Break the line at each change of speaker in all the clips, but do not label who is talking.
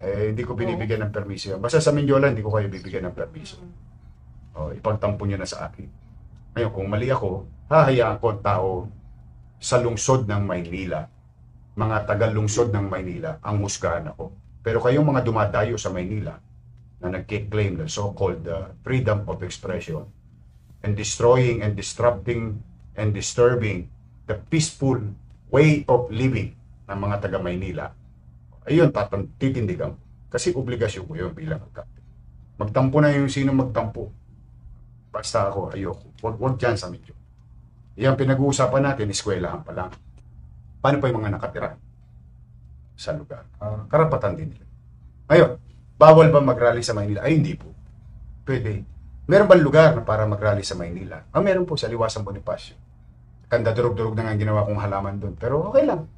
Hindi ko binibigyan ng permiso yan. Basta sa Mindiola, hindi ko kayo bibigyan ng permiso. Ipagtampo nyo na sa akin. Ngayon, kung mali ako, hahayaan ko ang tao sa lungsod ng Maynila, mga taga-lungsod ng Maynila, ang husgahan ako. Pero kayong mga dumadayo sa Maynila na nagkiklaim ng so-called freedom of expression and destroying and disrupting and disturbing the peaceful way of living ng mga taga-Maynila, ayun, titindigan. Kasi obligasyon ko yun bilang captain. Magtampo na yung sino magtampo. Basta ako, ayoko. Huwag dyan sa medyo. Yan pinag-uusapan natin, eskwelahan pa lang. Paano pa yung mga nakatira sa lugar? Karapatan din nila. Ngayon, bawal ba mag-rally sa Maynila? Ay, hindi po. Pwede. Meron ba lugar na para mag-rally sa Maynila? Meron po sa Liwasang Bonifacio. Kanda durog-durog na nga ginawa kong halaman doon. Pero okay lang.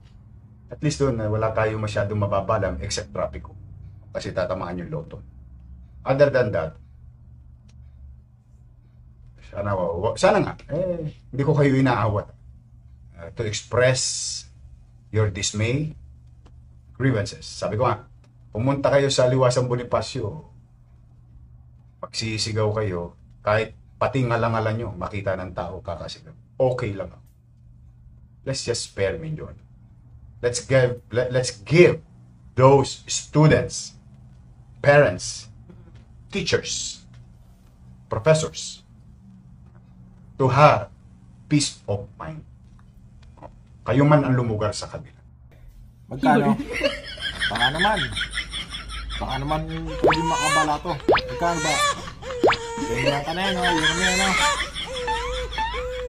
At least doon, wala tayong masyadong mababalam except trapiko. Kasi tatamaan yung loto. Other than that, sana nga, hindi ko kayo inaawat. To express your dismay, grievances. Sabi ko nga, pumunta kayo sa Liwasang Bonifacio, magsisigaw kayo, kahit pati ngalangalan nyo, makita ng tao kakasigaw. Okay lang. Let's just spare Mindiola. Let's give those students, parents, teachers, professors, to have peace of mind. Kayo man ang lumugar sa kabila.
Magkano? Baka naman pwede makabala to. Magkano ba? Ganyan ka na yan, yun na yan.